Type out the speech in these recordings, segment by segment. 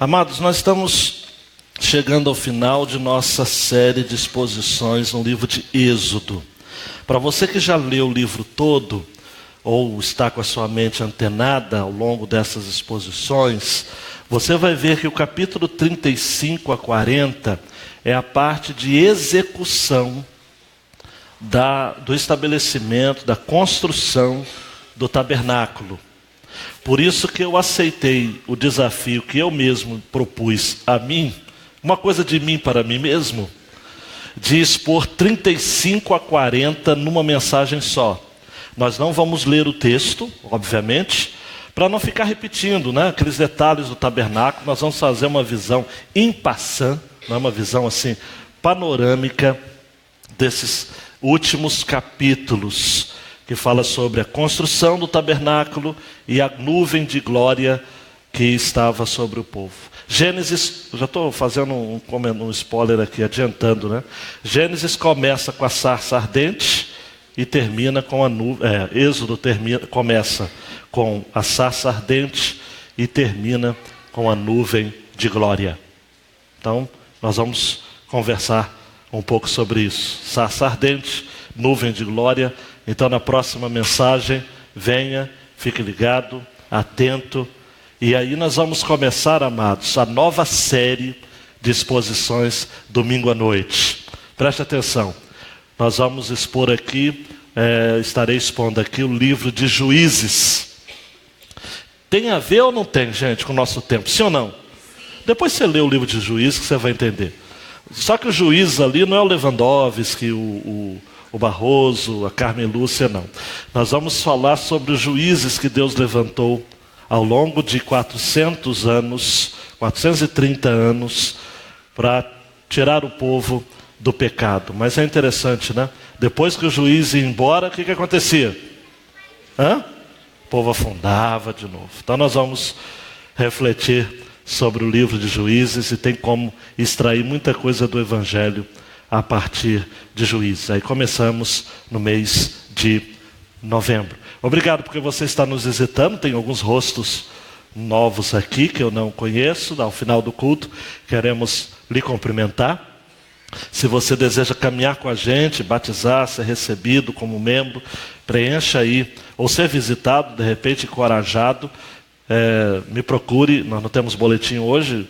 Amados, nós estamos chegando ao final de nossa série de exposições no livro de Êxodo. Para você que já leu o livro todo, ou está com a sua mente antenada ao longo dessas exposições, você vai ver que o capítulo 35 a 40 é a parte de execução do estabelecimento, da construção do tabernáculo. Por isso que eu aceitei o desafio que eu mesmo propus a mim, uma coisa de mim para mim mesmo, de expor 35 a 40 numa mensagem só. Nós não vamos ler o texto, obviamente, para não ficar repetindo, aqueles detalhes do tabernáculo. Nós vamos fazer uma visão en passant, uma visão assim, panorâmica desses últimos capítulos, que fala sobre a construção do tabernáculo e a nuvem de glória que estava sobre o povo. Gênesis, já estou fazendo um spoiler aqui, adiantando, Gênesis começa com a sarça ardente e termina com a nuvem. Êxodo começa com a sarça ardente e termina com a nuvem de glória. Então, nós vamos conversar um pouco sobre isso. Sarça ardente, nuvem de glória. Então, na próxima mensagem, venha, fique ligado, atento. E aí nós vamos começar, amados, a nova série de exposições domingo à noite. Preste atenção. Nós vamos expor aqui, estarei expondo aqui o livro de Juízes. Tem a ver ou não tem, gente, com o nosso tempo? Sim ou não? Depois você lê o livro de Juízes que você vai entender. Só que o Juízes ali não é o Lewandowski, o Barroso, a Carmen Lúcia, não. Nós vamos falar sobre os juízes que Deus levantou ao longo de 430 anos, para tirar o povo do pecado. Mas é interessante, Depois que o juiz ia embora, o que acontecia? O povo afundava de novo. Então nós vamos refletir sobre o livro de Juízes e tem como extrair muita coisa do Evangelho a partir de Juízes. Aí começamos no mês de novembro. Obrigado porque você está nos visitando. Tem alguns rostos novos aqui que eu não conheço. Ao final do culto queremos lhe cumprimentar. Se você deseja caminhar com a gente, batizar, ser recebido como membro, preencha aí, ou ser visitado, de repente encorajado, me procure. Nós não temos boletim hoje,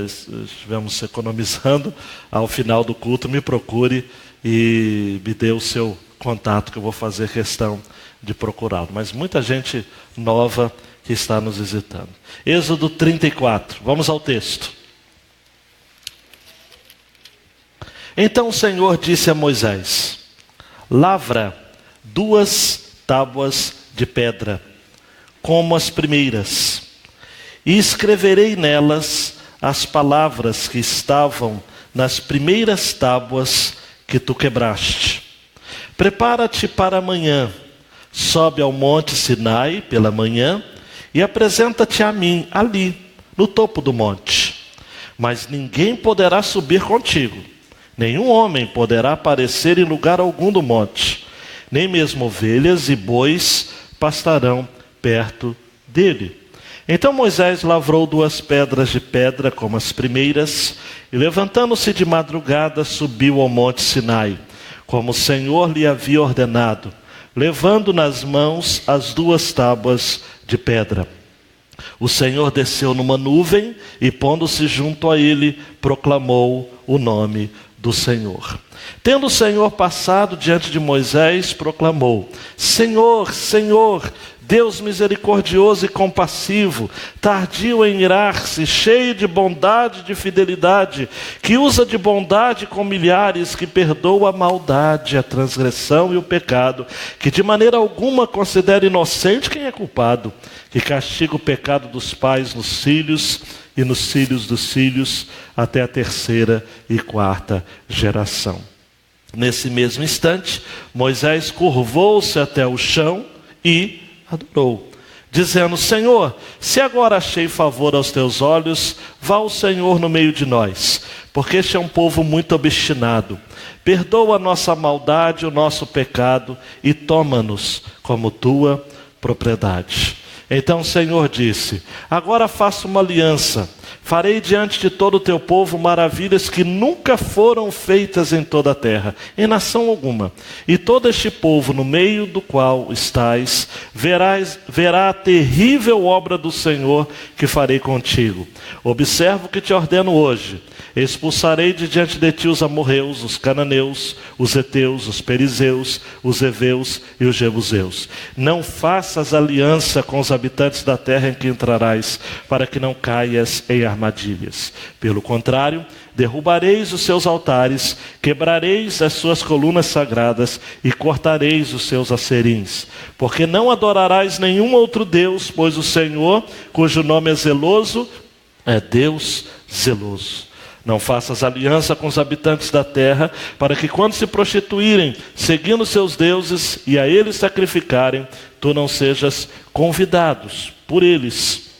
estivemos economizando. Ao final do culto, me procure e me dê o seu contato, que eu vou fazer questão de procurá-lo. Mas muita gente nova que está nos visitando. Êxodo 34, vamos ao texto. Então o Senhor disse a Moisés: lavra 2 tábuas de pedra, como as primeiras, e escreverei nelas as palavras que estavam nas primeiras tábuas que tu quebraste. Prepara-te para amanhã, sobe ao monte Sinai pela manhã e apresenta-te a mim ali, no topo do monte. Mas ninguém poderá subir contigo, nenhum homem poderá aparecer em lugar algum do monte, nem mesmo ovelhas e bois pastarão perto dele. Então Moisés lavrou 2 pedras de pedra como as primeiras, e levantando-se de madrugada, subiu ao monte Sinai, como o Senhor lhe havia ordenado, levando nas mãos as 2 tábuas de pedra. O Senhor desceu numa nuvem e, pondo-se junto a ele, proclamou o nome do Senhor. Tendo o Senhor passado diante de Moisés, proclamou: Senhor, Senhor, Deus misericordioso e compassivo, tardio em irar-se, cheio de bondade e de fidelidade, que usa de bondade com milhares, que perdoa a maldade, a transgressão e o pecado, que de maneira alguma considera inocente quem é culpado, que castiga o pecado dos pais nos filhos e nos filhos dos filhos, até a 3ª e 4ª geração. Nesse mesmo instante, Moisés curvou-se até o chão e adorou, dizendo: Senhor, se agora achei favor aos teus olhos, vá o Senhor no meio de nós, porque este é um povo muito obstinado. Perdoa a nossa maldade, o nosso pecado, e toma-nos como tua propriedade. Então o Senhor disse: agora faça uma aliança, Farei diante de todo o teu povo maravilhas que nunca foram feitas em toda a terra, em nação alguma. E todo este povo no meio do qual estás, verá a terrível obra do Senhor que farei contigo. Observa o que te ordeno hoje. Expulsarei de diante de ti os amorreus, os cananeus, os heteus, os perizeus, os heveus e os jebuseus. Não faças aliança com os habitantes da terra em que entrarás, para que não caias em armadilhas. Pelo contrário, derrubareis os seus altares, quebrareis as suas colunas sagradas e cortareis os seus acerins. Porque não adorarás nenhum outro Deus, pois o Senhor, cujo nome é zeloso, é Deus zeloso. Não faças aliança com os habitantes da terra, para que quando se prostituírem, seguindo seus deuses e a eles sacrificarem, tu não sejas convidados por eles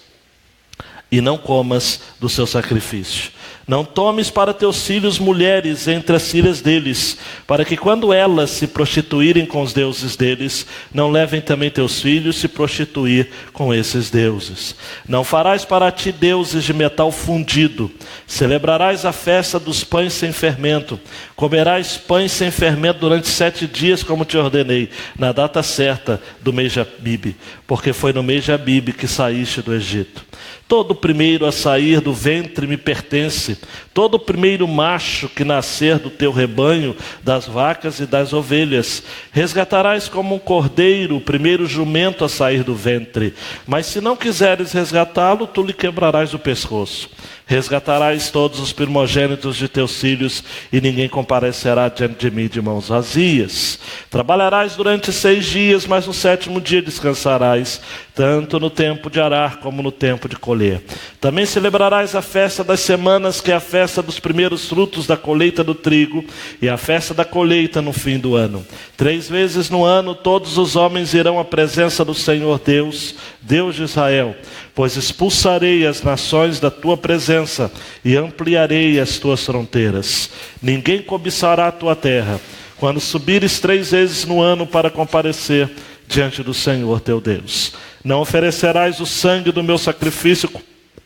e não comas do seu sacrifício. Não tomes para teus filhos mulheres entre as filhas deles, para que quando elas se prostituírem com os deuses deles, não levem também teus filhos se prostituir com esses deuses. Não farás para ti deuses de metal fundido. Celebrarás a festa dos pães sem fermento. Comerás pães sem fermento durante 7 dias, como te ordenei, na data certa do mês de Abibe, porque foi no mês de Abibe que saíste do Egito. Todo primeiro a sair do ventre me pertence. Todo primeiro macho que nascer do teu rebanho, das vacas e das ovelhas. Resgatarás como um cordeiro o primeiro jumento a sair do ventre. Mas se não quiseres resgatá-lo, tu lhe quebrarás o pescoço. Resgatarás todos os primogênitos de teus filhos, e ninguém comparecerá diante de mim de mãos vazias. Trabalharás durante 6 dias, mas no 7º dia descansarás, tanto no tempo de arar como no tempo de colher. Também celebrarás a festa das semanas, que é a festa dos primeiros frutos da colheita do trigo, e a festa da colheita no fim do ano. 3 vezes no ano todos os homens irão à presença do Senhor Deus, Deus de Israel, pois expulsarei as nações da tua presença e ampliarei as tuas fronteiras. Ninguém cobiçará a tua terra, quando subires 3 vezes no ano para comparecer diante do Senhor teu Deus. Não oferecerás o sangue do meu sacrifício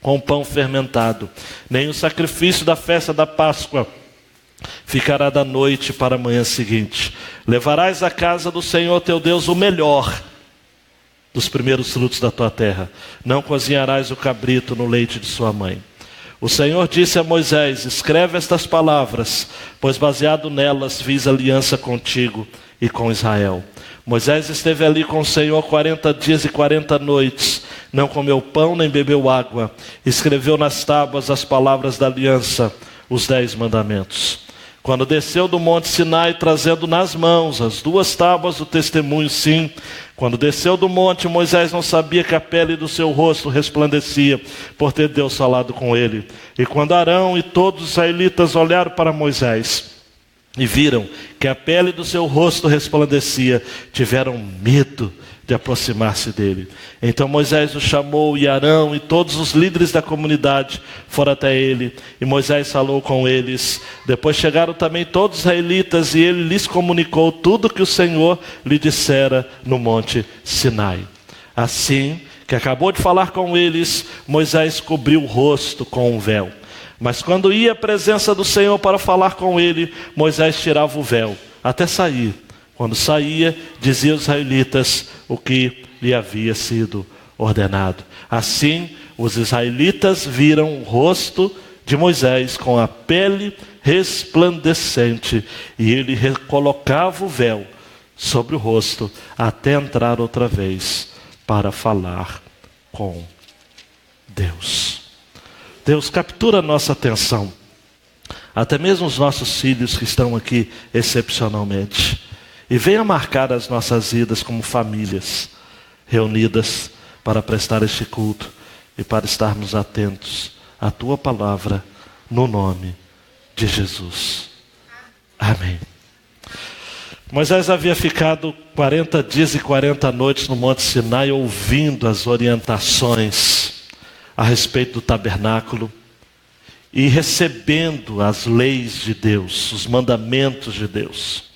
com pão fermentado, nem o sacrifício da festa da Páscoa ficará da noite para a manhã seguinte. Levarás à casa do Senhor teu Deus o melhor dos primeiros frutos da tua terra. Não cozinharás o cabrito no leite de sua mãe. O Senhor disse a Moisés: escreve estas palavras, pois baseado nelas fiz aliança contigo e com Israel. Moisés esteve ali com o Senhor 40 dias e 40 noites. Não comeu pão nem bebeu água. Escreveu nas tábuas as palavras da aliança, os 10 mandamentos. Quando desceu do monte Sinai, trazendo nas mãos as 2 tábuas do testemunho, sim. Quando desceu do monte, Moisés não sabia que a pele do seu rosto resplandecia, por ter Deus falado com ele. E quando Arão e todos os israelitas olharam para Moisés e viram que a pele do seu rosto resplandecia, tiveram medo de aproximar-se dele. Então Moisés o chamou, e Arão e todos os líderes da comunidade foram até ele, e Moisés falou com eles. Depois chegaram também todos os israelitas, e ele lhes comunicou tudo que o Senhor lhe dissera no monte Sinai. Assim que acabou de falar com eles, Moisés cobriu o rosto com um véu. Mas quando ia à presença do Senhor para falar com ele, Moisés tirava o véu, até sair. Quando saía, dizia aos israelitas o que lhe havia sido ordenado. Assim, os israelitas viram o rosto de Moisés com a pele resplandecente, e ele recolocava o véu sobre o rosto, até entrar outra vez para falar com Deus. Deus, captura a nossa atenção, até mesmo os nossos filhos que estão aqui excepcionalmente, e venha marcar as nossas vidas como famílias reunidas para prestar este culto e para estarmos atentos à tua palavra, no nome de Jesus. Amém. Moisés havia ficado 40 dias e 40 noites no Monte Sinai, ouvindo as orientações a respeito do tabernáculo e recebendo as leis de Deus, os mandamentos de Deus.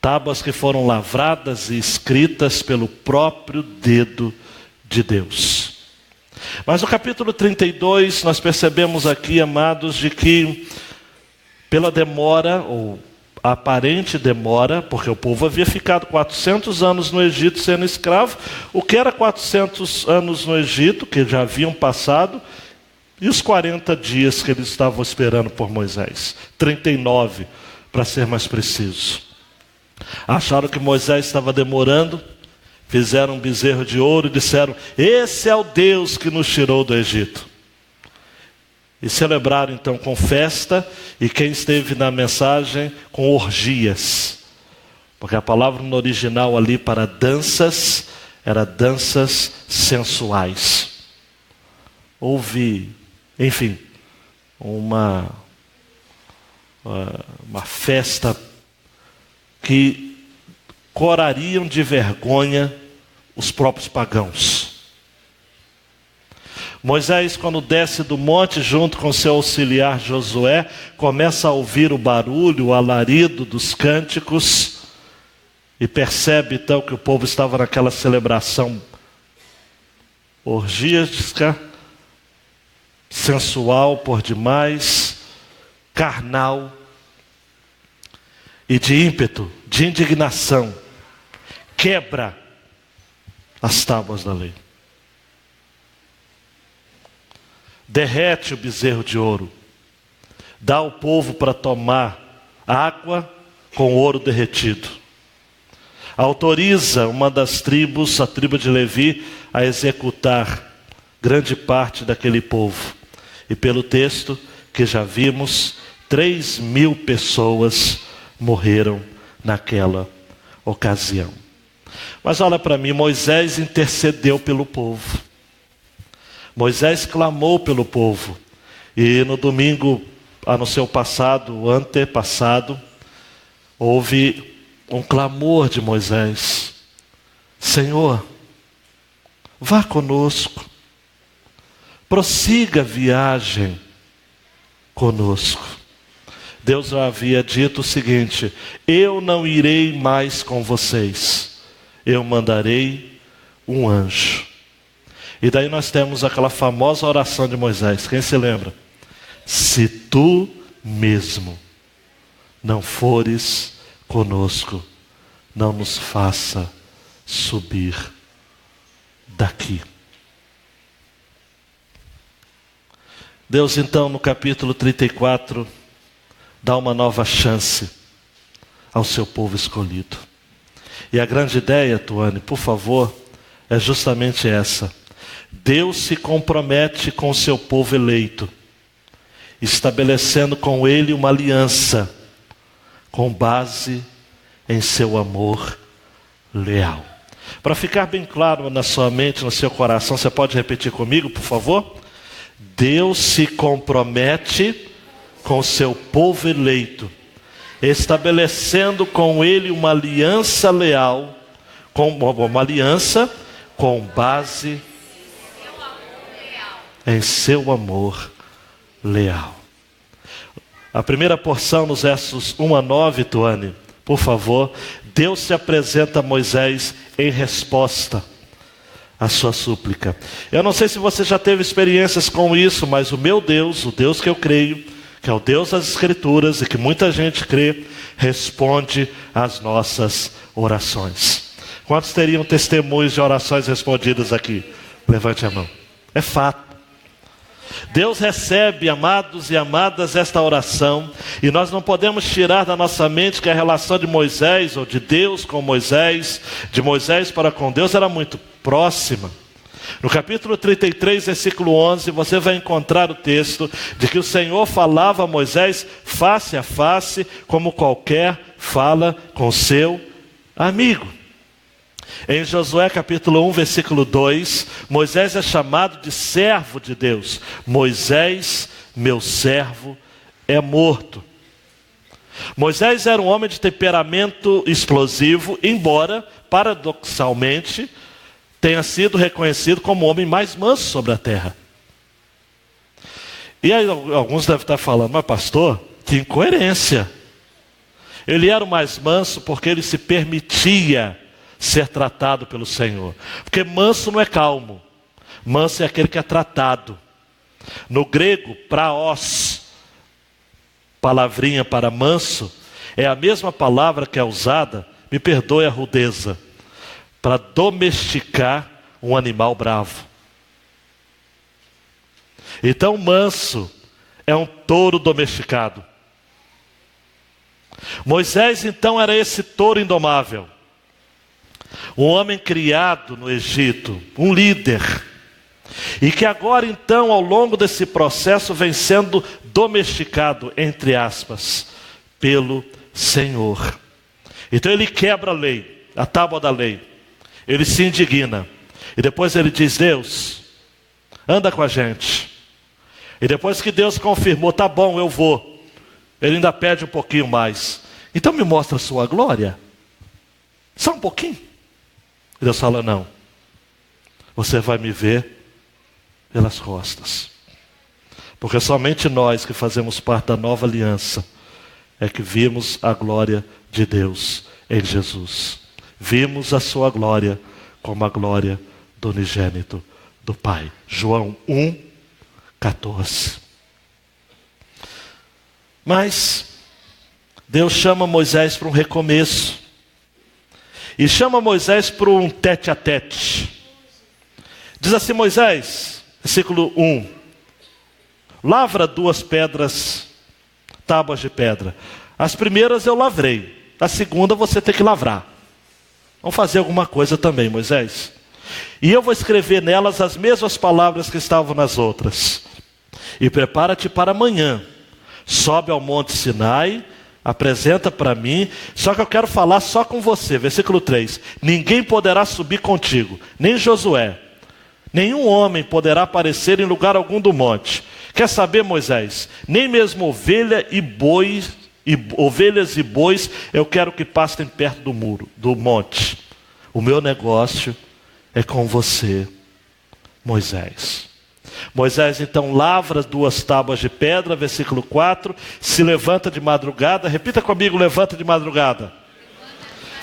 Tábuas que foram lavradas e escritas pelo próprio dedo de Deus. Mas no capítulo 32, nós percebemos aqui, amados, de que pela demora, ou aparente demora, porque o povo havia ficado 400 anos no Egito sendo escravo, o que era 400 anos no Egito, que já haviam passado, e os 40 dias que eles estavam esperando por Moisés, 39, para ser mais preciso. Acharam que Moisés estava demorando, fizeram um bezerro de ouro e disseram: esse é o Deus que nos tirou do Egito. E celebraram então com festa, e quem esteve na mensagem, com orgias. Porque a palavra no original ali para danças, era danças sensuais. Houve, enfim, uma festa que corariam de vergonha os próprios pagãos. Moisés, quando desce do monte junto com seu auxiliar Josué, começa a ouvir o barulho, o alarido dos cânticos, e percebe então que o povo estava naquela celebração orgíastica, sensual por demais, carnal, e de ímpeto, de indignação, quebra as tábuas da lei. Derrete o bezerro de ouro, dá ao povo para tomar água com ouro derretido. Autoriza uma das tribos, a tribo de Levi, a executar grande parte daquele povo. E pelo texto que já vimos, 3.000 pessoas morreram naquela ocasião. Mas olha para mim, Moisés intercedeu pelo povo. Moisés clamou pelo povo. E no domingo, no seu passado, antepassado, houve um clamor de Moisés: Senhor, vá conosco, prossiga a viagem conosco. Deus já havia dito o seguinte: eu não irei mais com vocês, eu mandarei um anjo. E daí nós temos aquela famosa oração de Moisés, quem se lembra? Se tu mesmo não fores conosco, não nos faça subir daqui. Deus então no capítulo 34 dá uma nova chance ao seu povo escolhido. E a grande ideia, Tuane, por favor, é justamente essa. Deus se compromete com o seu povo eleito, estabelecendo com ele uma aliança, com base em seu amor leal. Para ficar bem claro na sua mente, no seu coração, você pode repetir comigo, por favor? Deus se compromete com o seu povo eleito, estabelecendo com ele uma aliança leal, uma aliança com base em seu amor leal. A primeira porção nos versos 1 a 9, Tuane, por favor. Deus se apresenta a Moisés em resposta à sua súplica. Eu não sei se você já teve experiências com isso, mas o meu Deus, o Deus que eu creio, que é o Deus das Escrituras e que muita gente crê, responde às nossas orações. Quantos teriam testemunhos de orações respondidas aqui? Levante a mão. É fato. Deus recebe, amados e amadas, esta oração, e nós não podemos tirar da nossa mente que a relação de Moisés, ou de Deus com Moisés, de Moisés para com Deus, era muito próxima. No capítulo 33, versículo 11, você vai encontrar o texto de que o Senhor falava a Moisés face a face, como qualquer fala com seu amigo. Em Josué capítulo 1, versículo 2, Moisés é chamado de servo de Deus. Moisés, meu servo, é morto. Moisés era um homem de temperamento explosivo, embora, paradoxalmente, tenha sido reconhecido como o homem mais manso sobre a terra. E aí alguns devem estar falando: mas pastor, que incoerência. Ele era o mais manso porque ele se permitia ser tratado pelo Senhor. Porque manso não é calmo. Manso é aquele que é tratado. No grego, praos, palavrinha para manso, é a mesma palavra que é usada, me perdoe a rudeza, para domesticar um animal bravo. Então, manso é um touro domesticado. Moisés, então, era esse touro indomável. Um homem criado no Egito, um líder. E que agora, então, ao longo desse processo, vem sendo domesticado, entre aspas, pelo Senhor. Então ele quebra a lei, a tábua da lei. Ele se indigna. E depois ele diz: Deus, anda com a gente. E depois que Deus confirmou, tá bom, eu vou, ele ainda pede um pouquinho mais. Então me mostra a sua glória. Só um pouquinho. E Deus fala: não, você vai me ver pelas costas. Porque somente nós que fazemos parte da nova aliança é que vimos a glória de Deus em Jesus. Vimos a sua glória como a glória do unigênito do Pai. João 1:14. Mas Deus chama Moisés para um recomeço. E chama Moisés para um tete a tete. Diz assim: Moisés, versículo 1: lavra 2 pedras, tábuas de pedra. As primeiras eu lavrei, a segunda você tem que lavrar. Vamos fazer alguma coisa também, Moisés. E eu vou escrever nelas as mesmas palavras que estavam nas outras. E prepara-te para amanhã. Sobe ao monte Sinai, apresenta para mim. Só que eu quero falar só com você. Versículo 3: ninguém poderá subir contigo, nem Josué. Nenhum homem poderá aparecer em lugar algum do monte. Quer saber, Moisés? Nem mesmo ovelhas e bois eu quero que passem perto do muro, do monte. O meu negócio é com você, Moisés. Moisés então lavra 2 tábuas de pedra, versículo 4, se levanta de madrugada. Repita comigo: levanta de madrugada.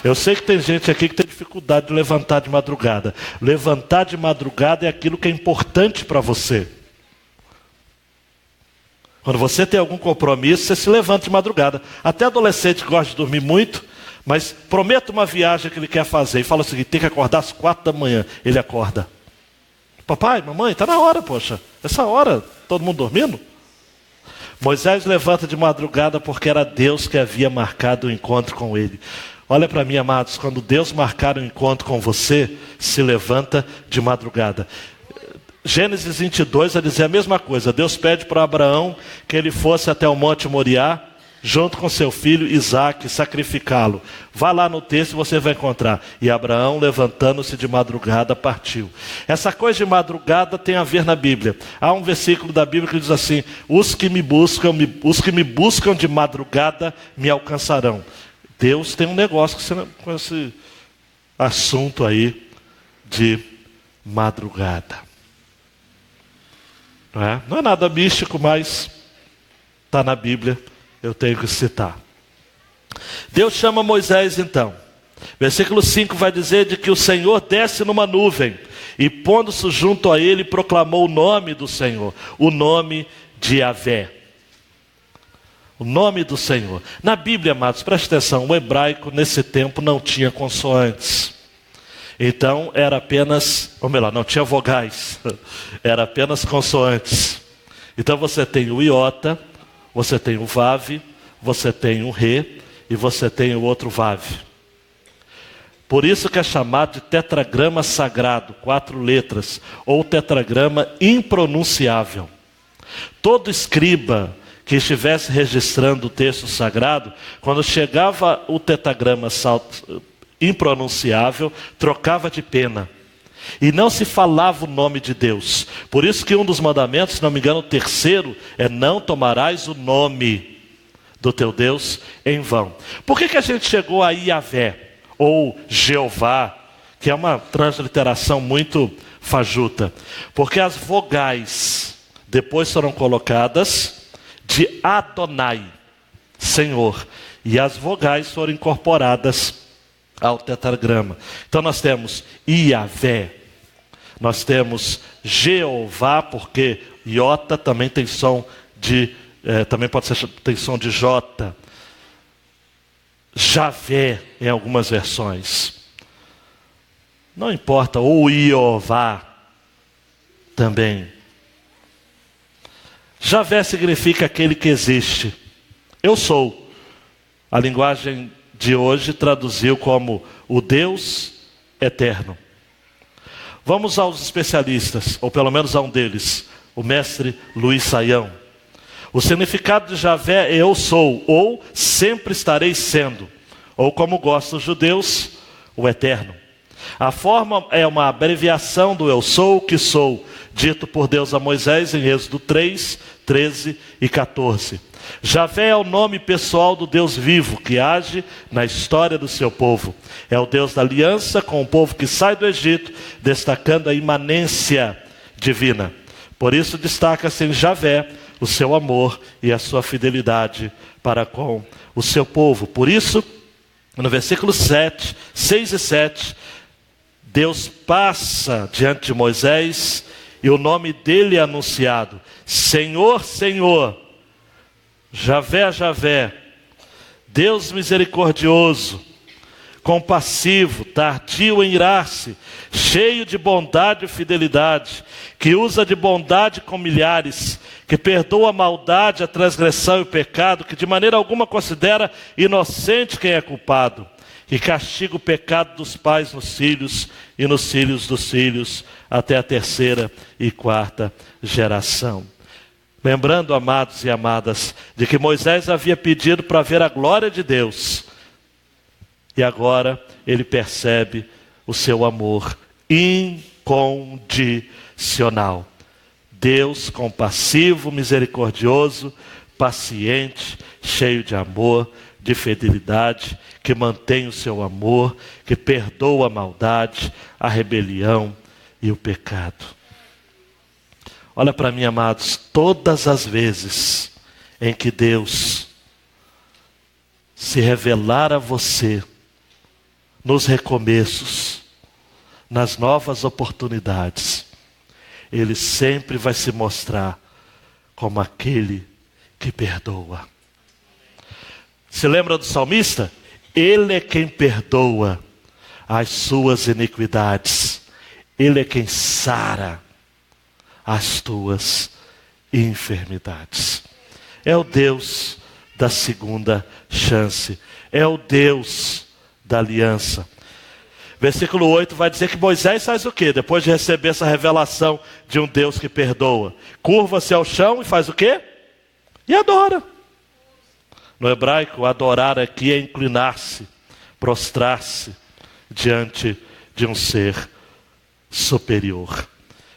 Eu sei que tem gente aqui que tem dificuldade de levantar de madrugada. Levantar de madrugada é aquilo que é importante para você. Quando você tem algum compromisso, você se levanta de madrugada. Até adolescente gosta de dormir muito, mas prometa uma viagem que ele quer fazer e fala o seguinte: tem que acordar às 4 da manhã. Ele acorda. Papai, mamãe, está na hora, poxa. Essa hora, todo mundo dormindo? Moisés levanta de madrugada porque era Deus que havia marcado o encontro com ele. Olha para mim, amados, quando Deus marcar um encontro com você, se levanta de madrugada. Gênesis 22 vai dizer a mesma coisa. Deus pede para Abraão que ele fosse até o Monte Moriá, junto com seu filho Isaque, sacrificá-lo. Vá lá no texto e você vai encontrar. E Abraão, levantando-se de madrugada, partiu. Essa coisa de madrugada tem a ver na Bíblia. Há um versículo da Bíblia que diz assim: os que me buscam de madrugada me alcançarão. Deus tem um negócio com esse assunto aí de madrugada. Não é nada místico, mas está na Bíblia, eu tenho que citar. Deus chama Moisés então. Versículo 5 vai dizer de que o Senhor desce numa nuvem e pondo-se junto a ele proclamou o nome do Senhor, o nome de Yahvé. O nome do Senhor. Na Bíblia, amados, preste atenção, o hebraico nesse tempo não tinha consoantes. Então era apenas, ou melhor, não tinha vogais, era apenas consoantes. Então você tem o iota, você tem o vav, você tem o re e você tem o outro vav. Por isso que é chamado de tetragrama sagrado, 4 letras, ou tetragrama impronunciável. Todo escriba que estivesse registrando o texto sagrado, quando chegava o tetragrama impronunciável, trocava de pena. E não se falava o nome de Deus. Por isso que um dos mandamentos, se não me engano, o 3º, é: não tomarás o nome do teu Deus em vão. Por que a gente chegou a Yahvé, ou Jeová, que é uma transliteração muito fajuta? Porque as vogais depois foram colocadas de Adonai, Senhor, e as vogais foram incorporadas ao tetragrama. Então nós temos Yahvé, Nós temos Jeová, porque Iota também tem som de, também pode ser, tem som de J. Javé em algumas versões. Não importa, ou Iová também. Javé significa aquele que existe. Eu sou. A linguagem de hoje traduziu como o Deus eterno. Vamos aos especialistas, ou pelo menos a um deles, o mestre Luiz Saião. O significado de Javé é eu sou, ou sempre estarei sendo, ou como gostam os judeus, o eterno. A forma é uma abreviação do eu sou o que sou, dito por Deus a Moisés em Êxodo 3, 13 e 14. Javé é o nome pessoal do Deus vivo, que age na história do seu povo. É o Deus da aliança com o povo que sai do Egito, destacando a imanência divina. Por isso destaca-se em Javé o seu amor e a sua fidelidade para com o seu povo. Por isso, no versículo 7, 6 e 7, Deus passa diante de Moisés e o nome dele é anunciado. Senhor, Senhor, Javé, Javé, Deus misericordioso, compassivo, tardio em irar-se, cheio de bondade e fidelidade, que usa de bondade com milhares, que perdoa a maldade, a transgressão e o pecado, que de maneira alguma considera inocente quem é culpado, que castiga o pecado dos pais nos filhos e nos filhos dos filhos, até a 3ª e 4ª geração. Lembrando, amados e amadas, de que Moisés havia pedido para ver a glória de Deus. E agora ele percebe o seu amor incondicional. Deus compassivo, misericordioso, paciente, cheio de amor, de fidelidade, que mantém o seu amor, que perdoa a maldade, a rebelião e o pecado. Olha para mim, amados, todas as vezes em que Deus se revelar a você, nos recomeços, nas novas oportunidades, Ele sempre vai se mostrar como aquele que perdoa. Se lembra do salmista? Ele é quem perdoa as suas iniquidades. Ele é quem sara as tuas enfermidades. É o Deus da segunda chance. É o Deus da aliança. Versículo 8 vai dizer que Moisés faz o quê? Depois de receber essa revelação de um Deus que perdoa. Curva-se ao chão e faz o quê? E adora. No hebraico, adorar aqui é inclinar-se, prostrar-se diante de um ser superior.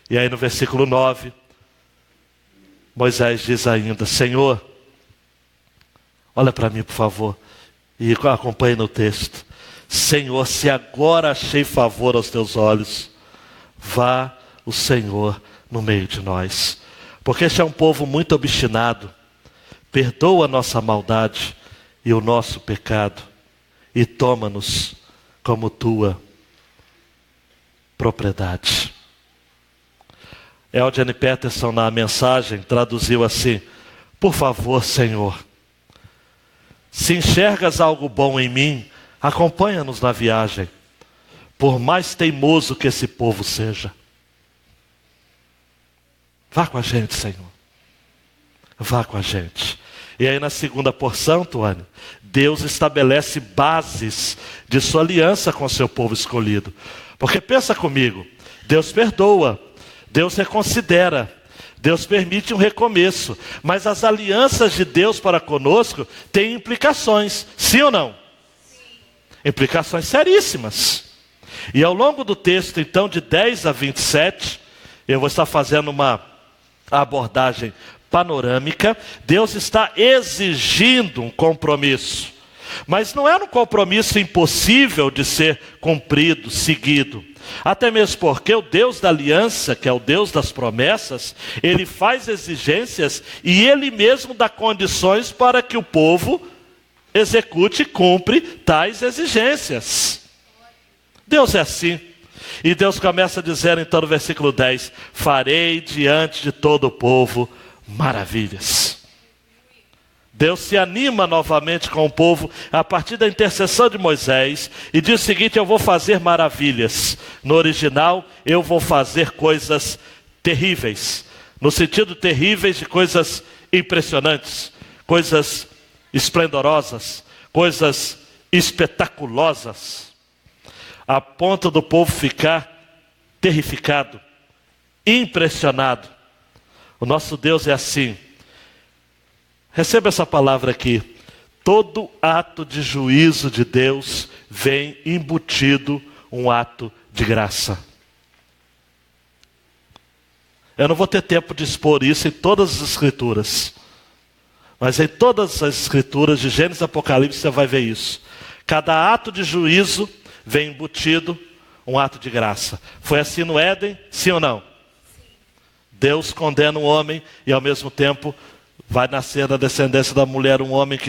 E aí no versículo 9, Moisés diz ainda: Senhor, olha para mim por favor, e acompanhe no texto. Senhor, se agora achei favor aos teus olhos, vá o Senhor no meio de nós. Porque este é um povo muito obstinado. Perdoa a nossa maldade e o nosso pecado, e toma-nos como tua propriedade. Eugene Peterson, na mensagem, traduziu assim: por favor, Senhor, se enxergas algo bom em mim, acompanha-nos na viagem, por mais teimoso que esse povo seja. Vá com a gente, Senhor. Vá com a gente. E aí na segunda porção, Tuane, Deus estabelece bases de sua aliança com o seu povo escolhido. Porque pensa comigo, Deus perdoa, Deus reconsidera, Deus permite um recomeço. Mas as alianças de Deus para conosco têm implicações, sim ou não? Sim. Implicações seríssimas. E ao longo do texto, então, de 10 a 27, eu vou estar fazendo uma abordagem panorâmica. Deus está exigindo um compromisso. Mas não é um compromisso impossível de ser cumprido, seguido. Até mesmo porque o Deus da aliança, que é o Deus das promessas, Ele faz exigências e Ele mesmo dá condições para que o povo execute e cumpre tais exigências. Deus é assim. E Deus começa a dizer então no versículo 10: farei diante de todo o povo maravilhas. Deus se anima novamente com o povo a partir da intercessão de Moisés e diz o seguinte: eu vou fazer maravilhas. No original, eu vou fazer coisas terríveis, no sentido terríveis de coisas impressionantes, coisas esplendorosas, coisas espetaculosas, a ponto do povo ficar terrificado, impressionado. O nosso Deus é assim. Receba essa palavra aqui. Todo ato de juízo de Deus vem embutido um ato de graça. Eu não vou ter tempo de expor isso em todas as escrituras, mas em todas as escrituras, de Gênesis e Apocalipse, você vai ver isso. Cada ato de juízo vem embutido um ato de graça. Foi assim no Éden, sim ou não? Deus condena um homem e ao mesmo tempo vai nascer da descendência da mulher um homem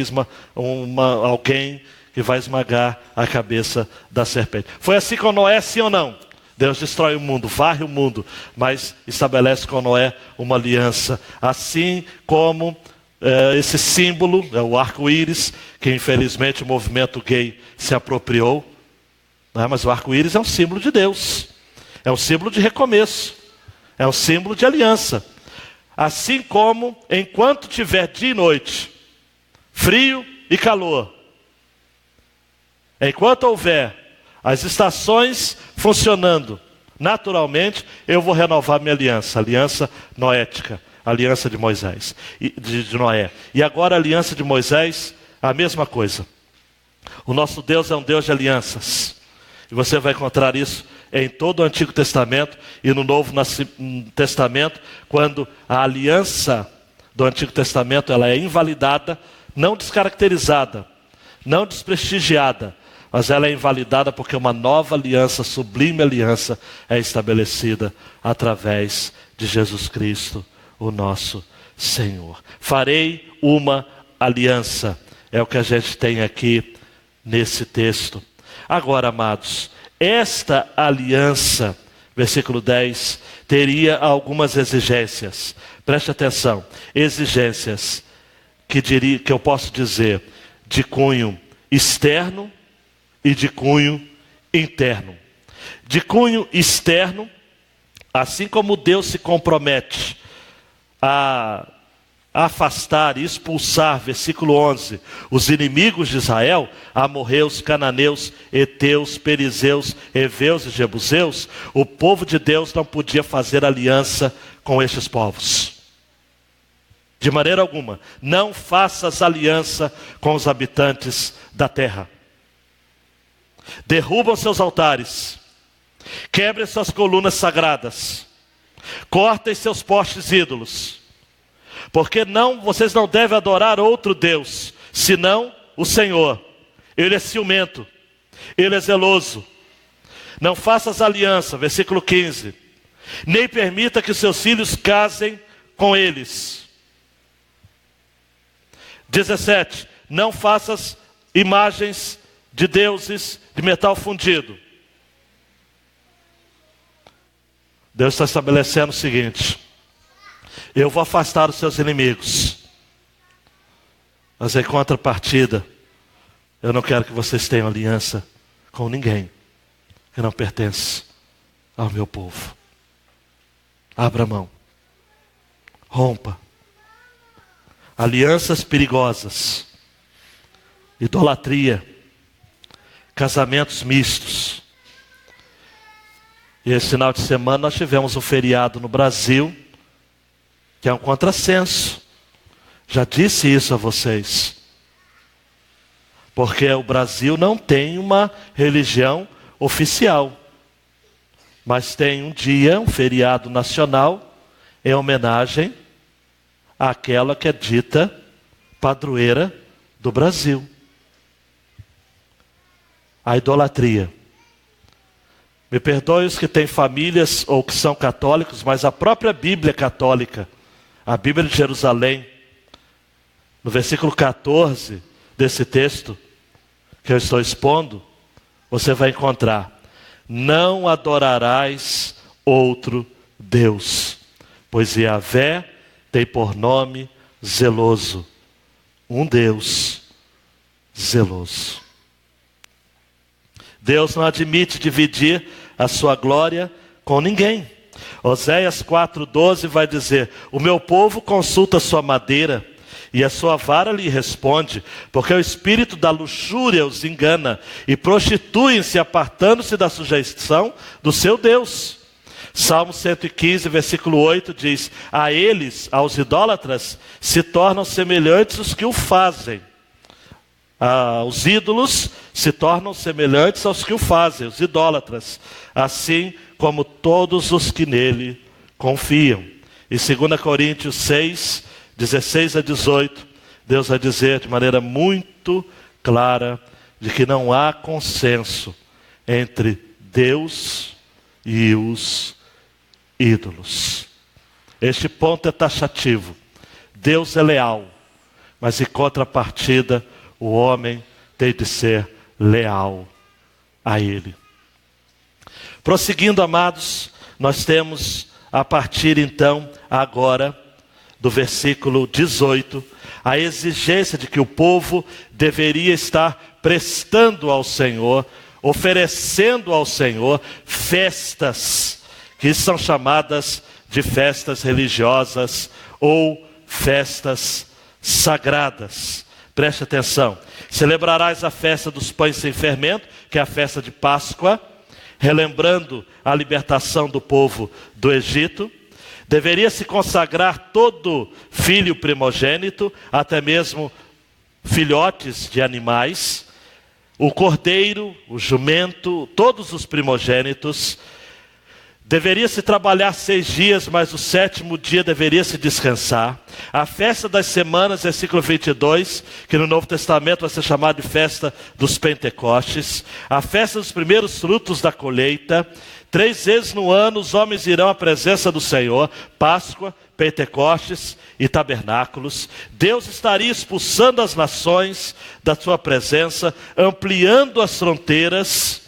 alguém que vai esmagar a cabeça da serpente. Foi assim com Noé, sim ou não? Deus destrói o mundo, varre o mundo, mas estabelece com Noé uma aliança. Assim como esse símbolo, o arco-íris, que infelizmente o movimento gay se apropriou, né? Mas o arco-íris é um símbolo de Deus, é um símbolo de recomeço, é um símbolo de aliança. Assim como, enquanto tiver dia e noite, frio e calor, enquanto houver as estações funcionando naturalmente, eu vou renovar minha aliança, aliança noética, aliança de Moisés, de Noé. E agora a aliança de Moisés, a mesma coisa. O nosso Deus é um Deus de alianças. E você vai encontrar isso em todo o Antigo Testamento e no Novo Testamento, quando a aliança do Antigo Testamento ela é invalidada, não descaracterizada, não desprestigiada, mas ela é invalidada porque uma nova aliança, sublime aliança, é estabelecida através de Jesus Cristo, o nosso Senhor. Farei uma aliança, é o que a gente tem aqui nesse texto. Agora, amados, esta aliança, versículo 10, teria algumas exigências. Preste atenção, exigências que eu posso dizer de cunho externo e de cunho interno. De cunho externo, assim como Deus se compromete a afastar e expulsar, versículo 11, os inimigos de Israel, amorreus, cananeus, heteus, perizeus, heveus e jebuseus, o povo de Deus não podia fazer aliança com estes povos. De maneira alguma, não faças aliança com os habitantes da terra. Derrubam seus altares, quebrem suas colunas sagradas, cortem seus postes ídolos, porque vocês não devem adorar outro Deus, senão o Senhor. Ele é ciumento, Ele é zeloso. Não faças aliança, versículo 15, nem permita que seus filhos casem com eles. 17, não faças imagens de deuses de metal fundido. Deus está estabelecendo o seguinte: eu vou afastar os seus inimigos, mas em contrapartida, eu não quero que vocês tenham aliança com ninguém que não pertence ao meu povo. Abra mão, rompa. Alianças perigosas, idolatria, casamentos mistos. E esse final de semana nós tivemos um feriado no Brasil, que é um contrassenso. Já disse isso a vocês. Porque o Brasil não tem uma religião oficial, mas tem um dia, um feriado nacional, em homenagem àquela que é dita padroeira do Brasil. A idolatria. Me perdoem os que têm famílias ou que são católicos, mas a própria Bíblia católica, a Bíblia de Jerusalém, no versículo 14 desse texto que eu estou expondo, você vai encontrar: não adorarás outro Deus, pois Yahvé tem por nome zeloso, um Deus zeloso. Deus não admite dividir a sua glória com ninguém. Oséias 4,12 vai dizer: o meu povo consulta sua madeira, e a sua vara lhe responde, porque o espírito da luxúria os engana, e prostituem-se apartando-se da sujeição do seu Deus. Salmo 115, versículo 8 diz: a eles, aos idólatras, se tornam semelhantes os que o fazem. Os ídolos se tornam semelhantes aos que o fazem, os idólatras, assim como todos os que nele confiam. E 2 Coríntios 6, 16 a 18, Deus vai dizer de maneira muito clara de que não há consenso entre Deus e os ídolos. Este ponto é taxativo. Deus é leal, mas em contrapartida, o homem tem de ser leal a Ele. Prosseguindo, amados, nós temos a partir então, agora, do versículo 18, a exigência de que o povo deveria estar prestando ao Senhor, oferecendo ao Senhor festas, que são chamadas de festas religiosas ou festas sagradas. Preste atenção: celebrarás a festa dos pães sem fermento, que é a festa de Páscoa, relembrando a libertação do povo do Egito. Deveria se consagrar todo filho primogênito, até mesmo filhotes de animais, o cordeiro, o jumento, todos os primogênitos. Deveria se trabalhar 6 dias, mas o 7º dia deveria se descansar. A festa das semanas, versículo 22, que no Novo Testamento vai ser chamada de festa dos Pentecostes. A festa dos primeiros frutos da colheita. 3 vezes no ano os homens irão à presença do Senhor: Páscoa, Pentecostes e tabernáculos. Deus estaria expulsando as nações da sua presença, ampliando as fronteiras,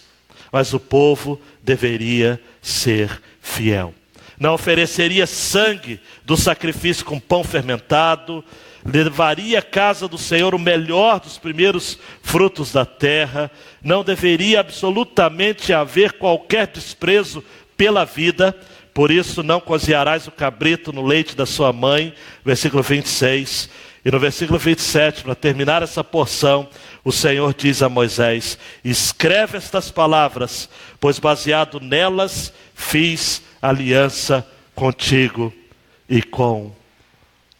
mas o povo deveria ser fiel. Não ofereceria sangue do sacrifício com pão fermentado, levaria à casa do Senhor o melhor dos primeiros frutos da terra, não deveria absolutamente haver qualquer desprezo pela vida, por isso não cozinharás o cabrito no leite da sua mãe, versículo 26. E no versículo 27, para terminar essa porção, o Senhor diz a Moisés: escreve estas palavras, pois baseado nelas fiz aliança contigo e com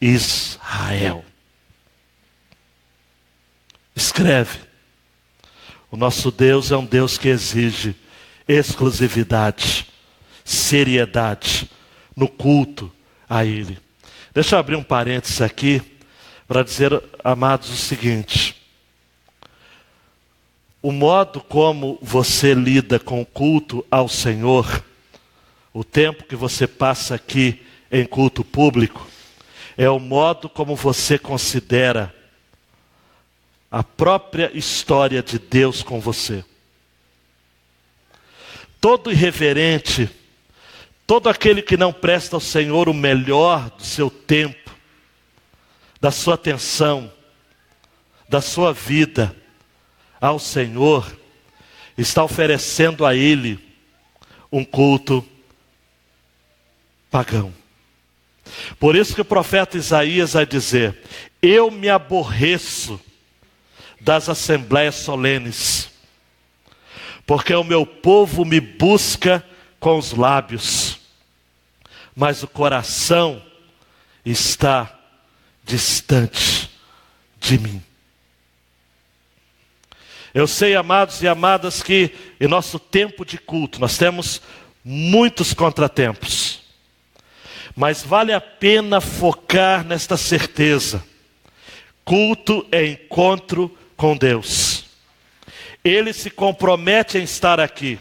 Israel. Escreve. O nosso Deus é um Deus que exige exclusividade, seriedade no culto a Ele. Deixa eu abrir um parênteses aqui para dizer, amados, o seguinte: o modo como você lida com o culto ao Senhor, o tempo que você passa aqui em culto público, é o modo como você considera a própria história de Deus com você. Todo irreverente, todo aquele que não presta ao Senhor o melhor do seu tempo, da sua atenção, da sua vida ao Senhor, está oferecendo a Ele um culto pagão. Por isso que o profeta Isaías vai dizer: eu me aborreço das assembleias solenes, porque o meu povo me busca com os lábios, mas o coração está distante de mim. Eu sei, amados e amadas, que em nosso tempo de culto nós temos muitos contratempos, mas vale a pena focar nesta certeza: culto é encontro com Deus. Ele se compromete em estar aqui,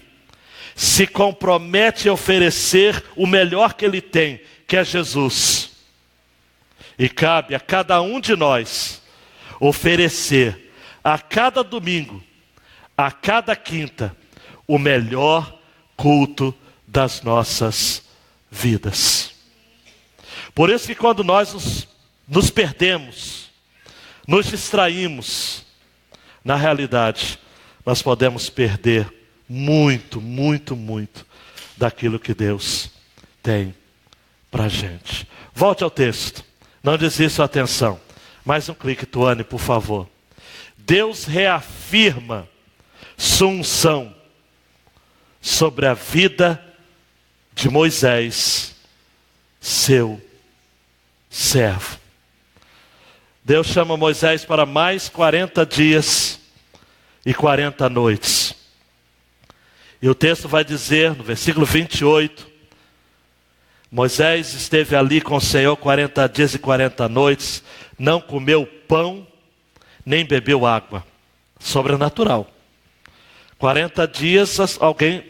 se compromete a oferecer o melhor que Ele tem, que é Jesus. E cabe a cada um de nós oferecer a cada domingo, a cada quinta, o melhor culto das nossas vidas. Por isso que quando nós nos perdemos, nos distraímos, na realidade, nós podemos perder muito, muito, muito daquilo que Deus tem para a gente. Volte ao texto. Não desvie sua atenção. Mais um clique, Tuane, por favor. Deus reafirma sua unção sobre a vida de Moisés, seu servo. Deus chama Moisés para mais 40 dias e 40 noites. E o texto vai dizer, no versículo 28, Moisés esteve ali com o Senhor 40 dias e 40 noites, não comeu pão, nem bebeu água. Sobrenatural. 40 dias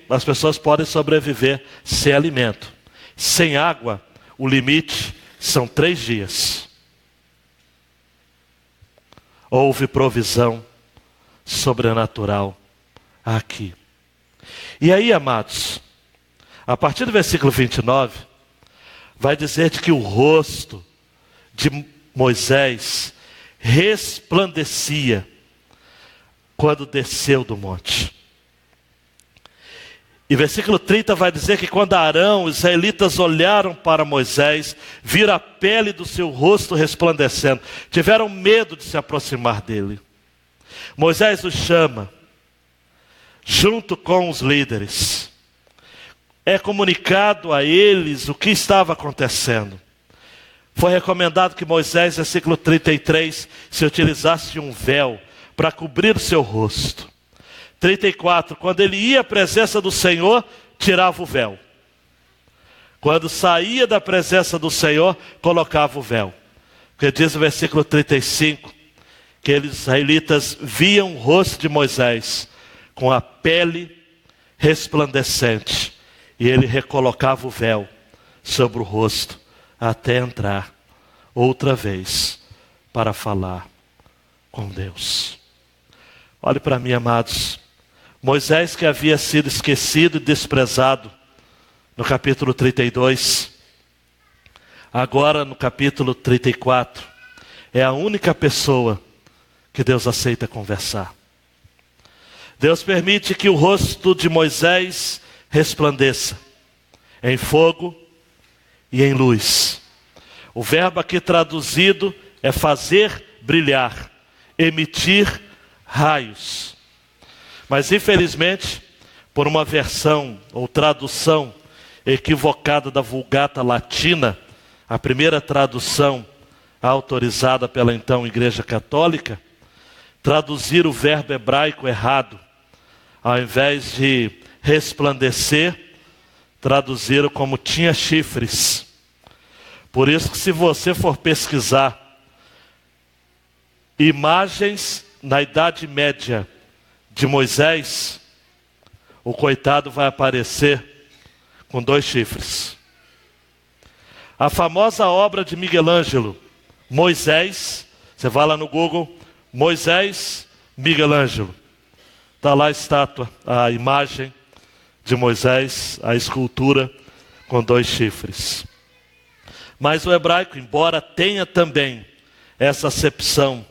as pessoas podem sobreviver sem alimento. Sem água, o limite são 3 dias. Houve provisão sobrenatural aqui. E aí, amados, a partir do versículo 29, vai dizer de que o rosto de Moisés resplandecia quando desceu do monte. E versículo 30 vai dizer que quando Arão, os israelitas olharam para Moisés, viram a pele do seu rosto resplandecendo, tiveram medo de se aproximar dele. Moisés os chama, junto com os líderes. É comunicado a eles o que estava acontecendo. Foi recomendado que Moisés, versículo 33, se utilizasse um véu para cobrir o seu rosto. 34, quando ele ia à presença do Senhor, tirava o véu. Quando saía da presença do Senhor, colocava o véu. Porque diz o versículo 35, que os israelitas viam o rosto de Moisés com a pele resplandecente. E ele recolocava o véu sobre o rosto até entrar outra vez para falar com Deus. Olhe para mim, amados. Moisés, que havia sido esquecido e desprezado no capítulo 32, agora no capítulo 34, é a única pessoa que Deus aceita conversar. Deus permite que o rosto de Moisés resplandeça em fogo e em luz. O verbo aqui traduzido é fazer brilhar, emitir raios. Mas infelizmente, por uma versão ou tradução equivocada da Vulgata Latina, a primeira tradução autorizada pela então Igreja Católica, traduzir o verbo hebraico errado. Ao invés de resplandecer, traduziram como tinha chifres. Por isso que se você for pesquisar imagens na Idade Média de Moisés, o coitado vai aparecer com 2 chifres. A famosa obra de Miguel Ângelo, Moisés, você vai lá no Google, Moisés, Miguel Ângelo. Está lá a estátua, a imagem de Moisés, a escultura com 2 chifres. Mas o hebraico, embora tenha também essa acepção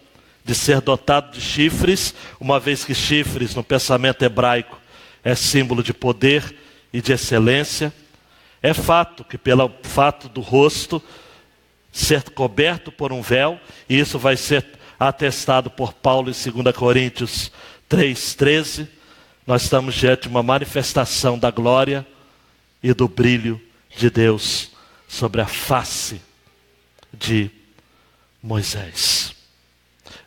de ser dotado de chifres, uma vez que chifres no pensamento hebraico é símbolo de poder e de excelência, é fato que pelo fato do rosto ser coberto por um véu, e isso vai ser atestado por Paulo em 2 Coríntios 3,13, nós estamos diante de uma manifestação da glória e do brilho de Deus sobre a face de Moisés.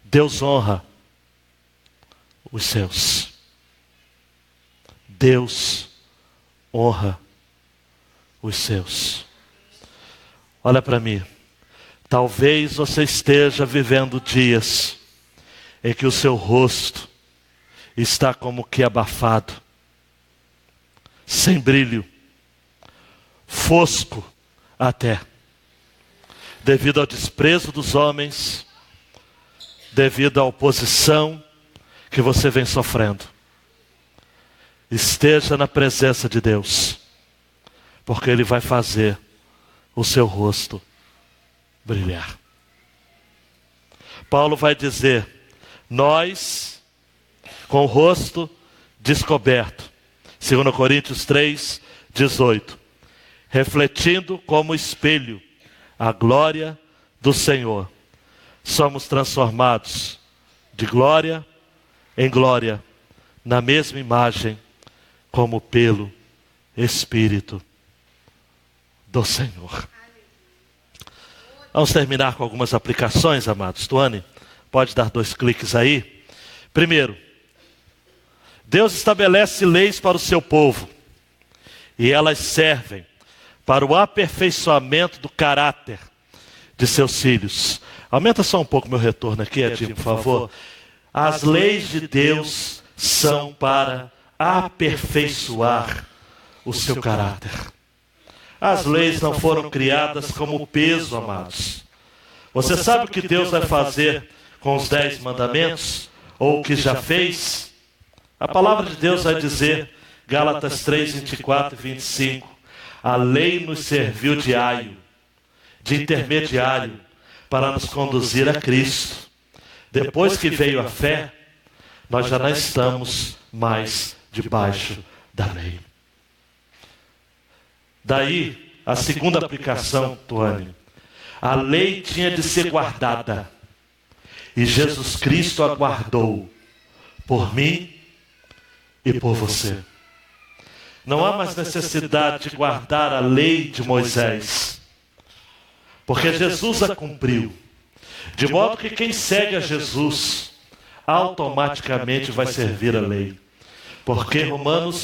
Deus honra os seus. Deus honra os seus. Olha para mim. Talvez você esteja vivendo dias em que o seu rosto está como que abafado, sem brilho, fosco até, devido ao desprezo dos homens, devido à oposição que você vem sofrendo. Esteja na presença de Deus, porque Ele vai fazer o seu rosto brilhar. Paulo vai dizer: nós, com o rosto descoberto, 2 Coríntios 3, 18, refletindo como espelho a glória do Senhor, somos transformados de glória em glória, na mesma imagem, como pelo Espírito do Senhor. Vamos terminar com algumas aplicações, amados. Tuane, pode dar 2 cliques aí. Primeiro, Deus estabelece leis para o seu povo, e elas servem para o aperfeiçoamento do caráter de seus filhos. Aumenta só um pouco meu retorno aqui, Edinho, por favor. As leis de Deus são para aperfeiçoar o seu caráter. As leis não foram criadas como peso, amados. Você sabe o que Deus vai fazer com os 10 mandamentos? Ou o que já fez? A palavra de Deus vai dizer, Gálatas 3, 24 e 25, a lei nos serviu de aio, de intermediário, para nos conduzir a Cristo. Depois que veio a fé, nós já não estamos mais debaixo da lei. Daí, a segunda aplicação, Tuane. A lei tinha de ser guardada. E Jesus Cristo a guardou por mim e por você. Não há mais necessidade de guardar a lei de Moisés, porque Jesus a cumpriu. De modo que quem segue a Jesus automaticamente vai servir a lei. Porque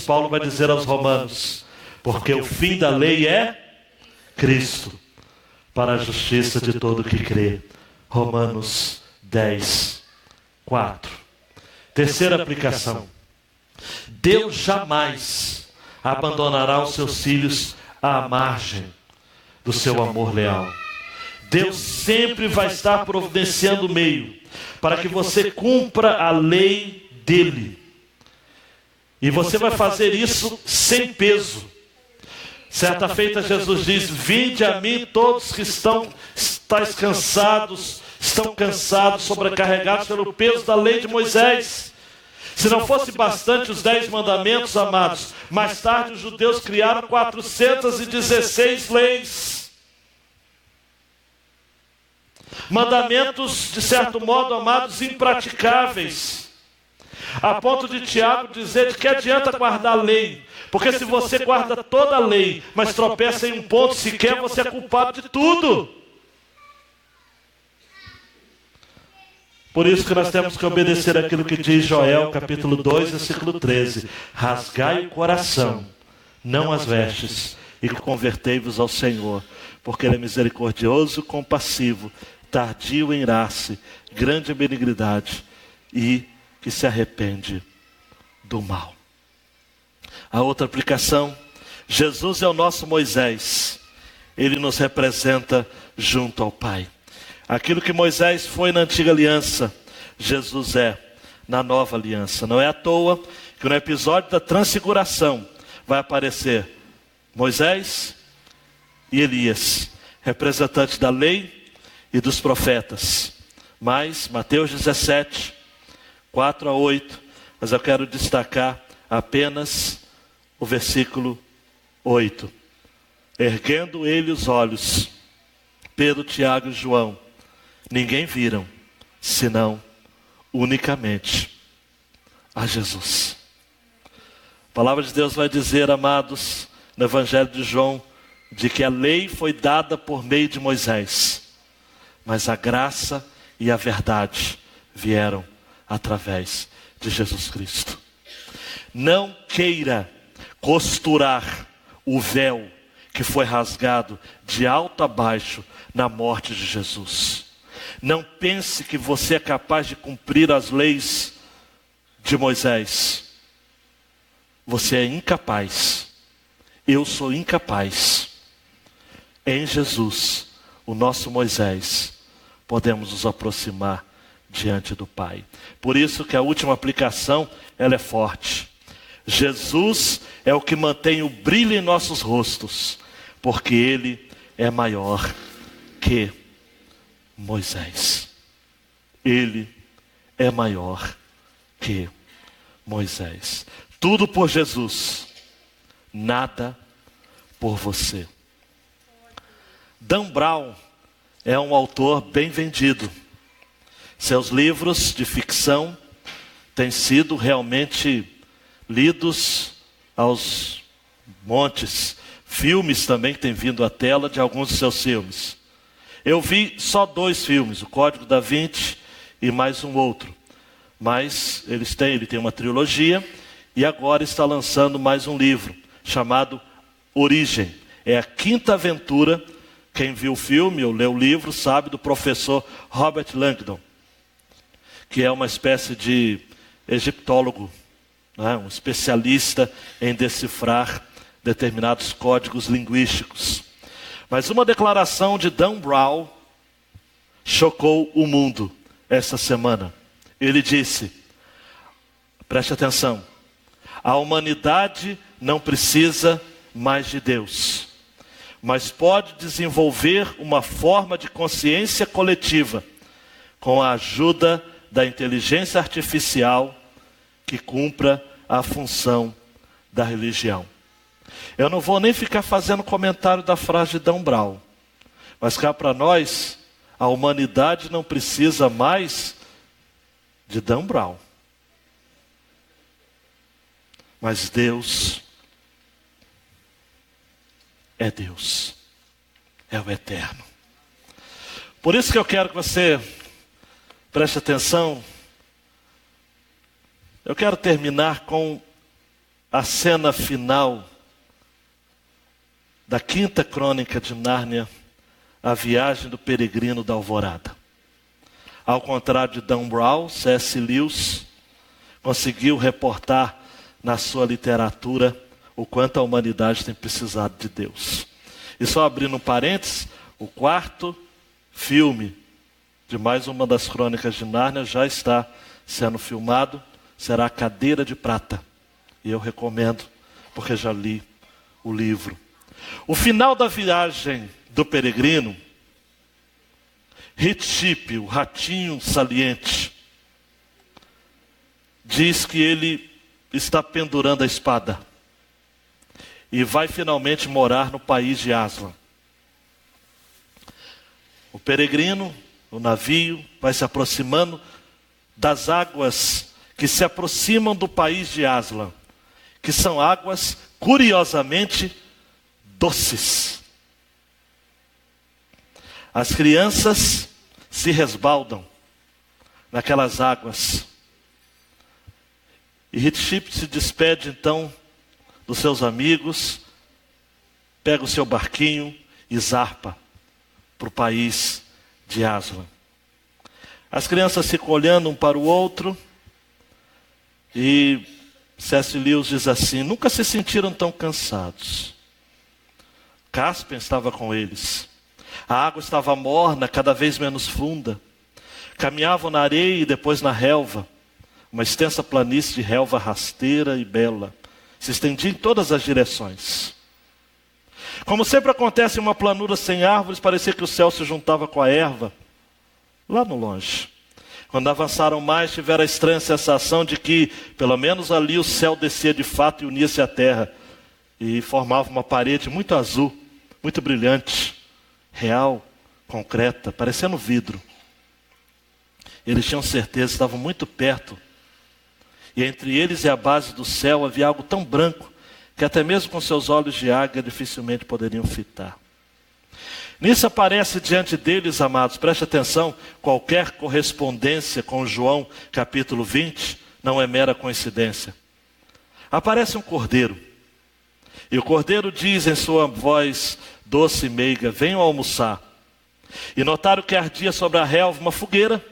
Paulo vai dizer aos Romanos, porque o fim da lei é Cristo, para a justiça de todo que crê. Romanos 10, 4. Terceira aplicação. Deus jamais abandonará os seus filhos à margem do seu amor leal. Deus sempre vai estar providenciando o meio para que você cumpra a lei dele. E você vai fazer isso sem peso. Certa feita Jesus diz, vinde a mim todos que estáis cansados, estão cansados, sobrecarregados pelo peso da lei de Moisés. Se não fosse bastante os 10 mandamentos, amados, mais tarde os judeus criaram 416 leis. Mandamentos, de certo modo, amados, impraticáveis. A ponto de Tiago dizer de que adianta guardar a lei. Porque se você guarda toda a lei, mas tropeça em um ponto sequer, você é culpado de tudo. Por isso que nós temos que obedecer aquilo que diz Joel, capítulo 2, versículo 13. Rasgai o coração, não as vestes, e convertei-vos ao Senhor, porque Ele é misericordioso e compassivo, tardio em irar-se, grande em benignidade, e que se arrepende do mal. A outra aplicação, Jesus é o nosso Moisés. Ele nos representa junto ao Pai. Aquilo que Moisés foi na antiga aliança, Jesus é na nova aliança. Não é à toa que no episódio da transfiguração vai aparecer Moisés e Elias, representantes da lei e dos profetas. Mas Mateus 17, 4 a 8, mas eu quero destacar apenas o versículo 8. Erguendo ele os olhos, Pedro, Tiago e João, ninguém viram, senão unicamente a Jesus. A palavra de Deus vai dizer, amados, no Evangelho de João, de que a lei foi dada por meio de Moisés, mas a graça e a verdade vieram através de Jesus Cristo. Não queira costurar o véu que foi rasgado de alto a baixo na morte de Jesus. Não pense que você é capaz de cumprir as leis de Moisés. Você é incapaz. Eu sou incapaz. Em Jesus, o nosso Moisés, podemos nos aproximar diante do Pai. Por isso que a última aplicação, ela é forte. Jesus é o que mantém o brilho em nossos rostos, porque Ele é maior que Moisés. Ele é maior que Moisés. Tudo por Jesus, nada por você. Dan Brown é um autor bem vendido. Seus livros de ficção têm sido realmente lidos aos montes. Filmes também que têm vindo à tela de alguns de seus filmes. Eu vi só 2 filmes, o Código da Vinci e mais um outro. Mas ele tem uma trilogia e agora está lançando mais um livro chamado Origem. É a 5ª aventura. Quem viu o filme ou leu o livro sabe do professor Robert Langdon, que é uma espécie de egiptólogo, né? Um especialista em decifrar determinados códigos linguísticos. Mas uma declaração de Dan Brown chocou o mundo essa semana. Ele disse, preste atenção, a humanidade não precisa mais de Deus, mas pode desenvolver uma forma de consciência coletiva com a ajuda da inteligência artificial que cumpra a função da religião. Eu não vou nem ficar fazendo comentário da frase de Dan Brown, mas cá para nós, a humanidade não precisa mais de Dan Brown. Mas Deus é Deus, é o eterno. Por isso que eu quero que você preste atenção. Eu quero terminar com a cena final da 5ª crônica de Nárnia, a viagem do peregrino da alvorada. Ao contrário de Dan Brown, C.S. Lewis conseguiu reportar na sua literatura o quanto a humanidade tem precisado de Deus. E só abrindo um parênteses, o 4º filme de mais uma das crônicas de Nárnia já está sendo filmado, será Cadeira de Prata. E eu recomendo, porque já li o livro. O final da viagem do peregrino, Hitchip, o ratinho saliente, diz que ele está pendurando a espada e vai finalmente morar no país de Aslan. O peregrino, o navio, vai se aproximando das águas que se aproximam do país de Aslan, que são águas curiosamente doces. As crianças se resbaldam naquelas águas. E Hitchip se despede então dos seus amigos, pega o seu barquinho e zarpa para o país de Aslan. As crianças ficam olhando um para o outro e C.S. Lewis diz assim: nunca se sentiram tão cansados. Caspian estava com eles. A água estava morna, cada vez menos funda. Caminhavam na areia e depois na relva. Uma extensa planície de relva rasteira e bela se estendia em todas as direções. Como sempre acontece em uma planura sem árvores, parecia que o céu se juntava com a erva, lá no longe. Quando avançaram mais, tiveram a estranha sensação de que, pelo menos ali, o céu descia de fato e unia-se à terra. E formava uma parede muito azul, muito brilhante, real, concreta, parecendo vidro. Eles tinham certeza, estavam muito perto. E entre eles e a base do céu havia algo tão branco que até mesmo com seus olhos de águia dificilmente poderiam fitar. Nisso aparece diante deles, amados, preste atenção, qualquer correspondência com João capítulo 20 não é mera coincidência. Aparece um cordeiro. E o cordeiro diz em sua voz doce e meiga: venham almoçar. E notaram que ardia sobre a relva uma fogueira,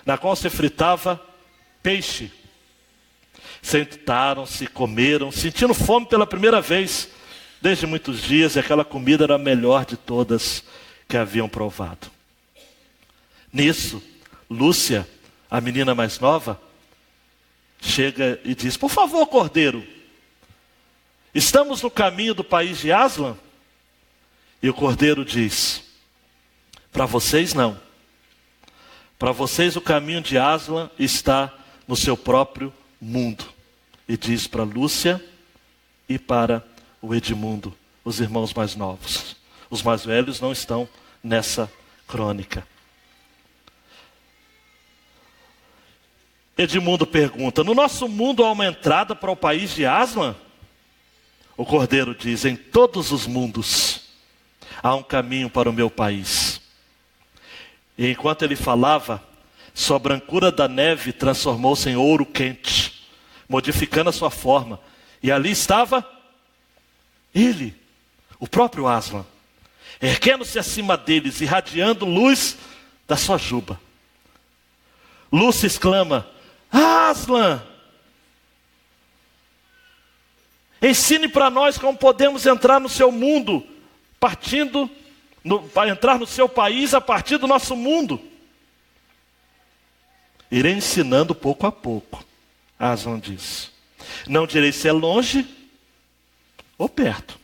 na qual se fritava peixe. Sentaram-se, comeram, sentindo fome pela primeira vez desde muitos dias, e aquela comida era a melhor de todas que haviam provado. Nisso, Lúcia, a menina mais nova, chega e diz: por favor, cordeiro, estamos no caminho do país de Aslan? E o cordeiro diz: para vocês não. Para vocês o caminho de Aslan está no seu próprio mundo. E diz para Lúcia e para o Edmundo, os irmãos mais novos. Os mais velhos não estão nessa crônica. Edmundo pergunta: no nosso mundo há uma entrada para o país de Aslan? O cordeiro diz: em todos os mundos há um caminho para o meu país. E enquanto ele falava, sua brancura da neve transformou-se em ouro quente, modificando a sua forma. E ali estava ele, o próprio Aslan, erguendo-se acima deles, irradiando luz da sua juba. Lúcia exclama: Aslan, ensine para nós como podemos entrar no seu mundo, para entrar no seu país a partir do nosso mundo. Irei ensinando pouco a pouco, Aslan disse. Não direi se é longe ou perto.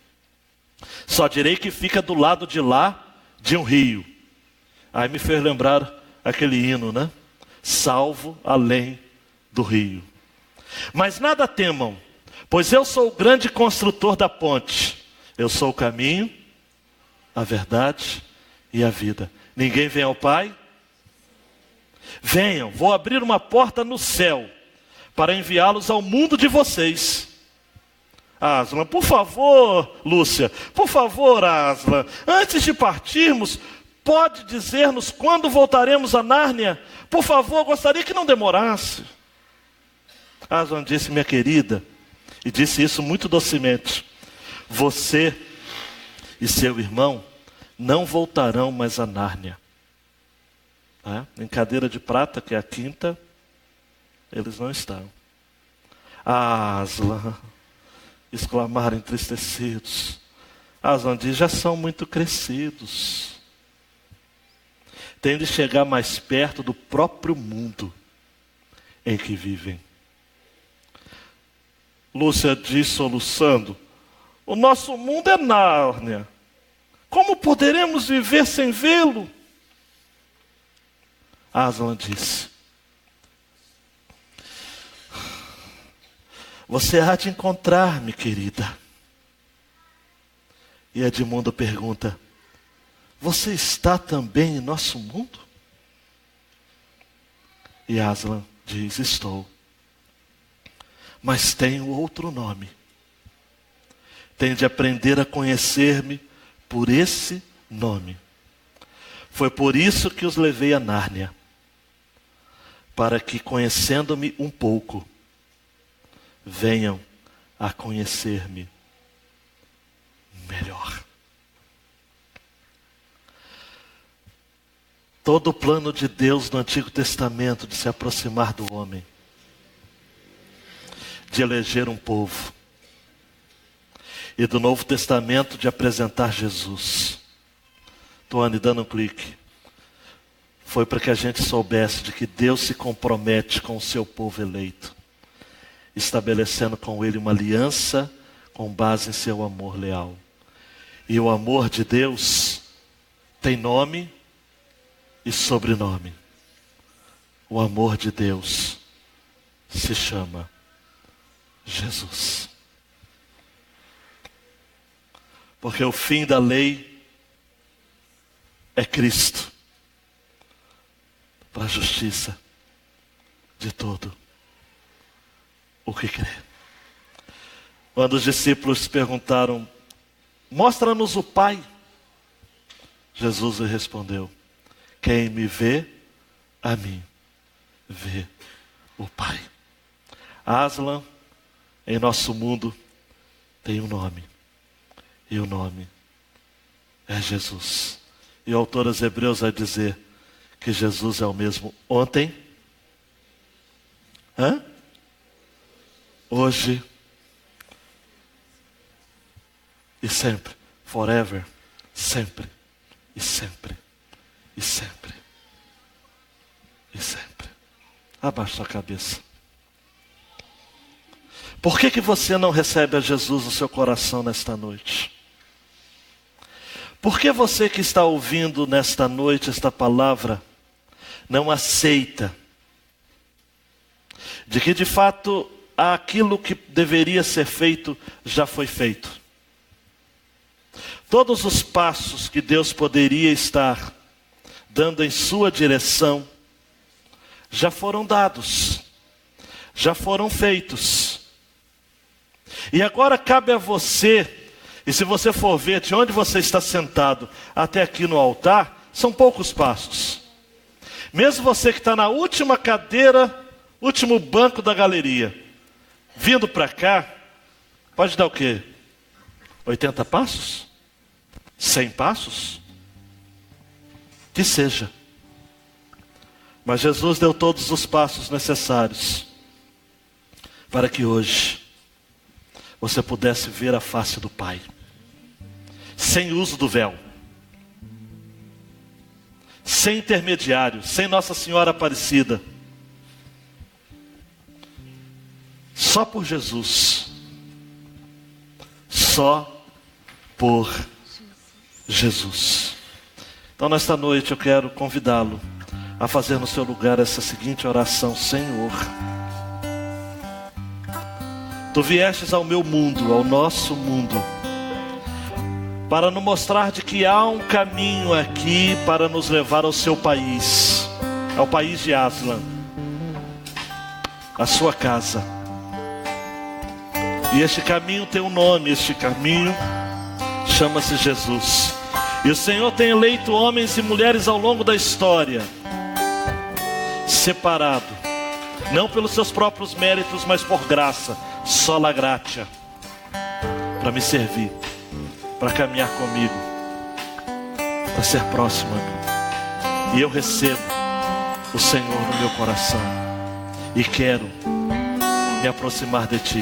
Só direi que fica do lado de lá de um rio. Aí me fez lembrar aquele hino, né? Salvo além do rio. Mas nada temam, pois eu sou o grande construtor da ponte. Eu sou o caminho, a verdade e a vida. Ninguém vem ao Pai? Venham, vou abrir uma porta no céu para enviá-los ao mundo de vocês. Aslan, por favor, Lúcia, por favor, Aslan, antes de partirmos, pode dizer-nos quando voltaremos a Nárnia? Por favor, gostaria que não demorasse. Aslan disse: minha querida, e disse isso muito docemente, você e seu irmão não voltarão mais a Nárnia. Em cadeira de prata, que é a quinta, eles não estão. Aslan, exclamaram entristecidos. Aslan diz: já são muito crescidos. Têm de chegar mais perto do próprio mundo em que vivem. Lúcia diz soluçando: o nosso mundo é Nárnia. Como poderemos viver sem vê-lo? Aslan disse: você há de encontrar-me, querida. E Edmundo pergunta: você está também em nosso mundo? E Aslan diz: estou. Mas tenho outro nome. Tenho de aprender a conhecer-me por esse nome. Foi por isso que os levei a Nárnia, para que, conhecendo-me um pouco, venham a conhecer-me melhor. Todo o plano de Deus no Antigo Testamento de se aproximar do homem, de eleger um povo, e do Novo Testamento de apresentar Jesus. Tony, dando um clique. Foi para que a gente soubesse de que Deus se compromete com o seu povo eleito, estabelecendo com ele uma aliança com base em seu amor leal. E o amor de Deus tem nome e sobrenome. O amor de Deus se chama Jesus. Porque o fim da lei é Cristo, para a justiça de todo o que crê. Quando os discípulos perguntaram: mostra-nos o Pai, Jesus lhe respondeu: quem me vê, a mim vê o Pai. Aslan, em nosso mundo, tem um nome. E o nome é Jesus. E o autor aos Hebreus vai dizer que Jesus é o mesmo ontem, hoje e sempre. Forever, sempre, e sempre, e sempre, e sempre. Abaixa a cabeça. Por que você não recebe a Jesus no seu coração nesta noite? Por que você que está ouvindo nesta noite esta palavra não aceita de que de fato aquilo que deveria ser feito já foi feito? Todos os passos que Deus poderia estar dando em sua direção já foram dados, já foram feitos. E agora cabe a você, e se você for ver de onde você está sentado até aqui no altar, são poucos passos. Mesmo você que está na última cadeira, último banco da galeria, vindo para cá, pode dar o quê? 80 passos? 100 passos? Que seja. Mas Jesus deu todos os passos necessários para que hoje você pudesse ver a face do Pai, sem uso do véu, sem intermediário, sem Nossa Senhora Aparecida, só por Jesus, só por Jesus. Então nesta noite eu quero convidá-lo a fazer no seu lugar essa seguinte oração: Senhor, Tu viestes ao meu mundo, ao nosso mundo, para nos mostrar de que há um caminho aqui para nos levar ao seu país, ao país de Aslan, a sua casa. E este caminho tem um nome, este caminho chama-se Jesus. E o Senhor tem eleito homens e mulheres ao longo da história, separado, não pelos seus próprios méritos, mas por graça, sola gratia, para me servir, para caminhar comigo, para ser próximo a mim. E eu recebo o Senhor no meu coração e quero me aproximar de Ti.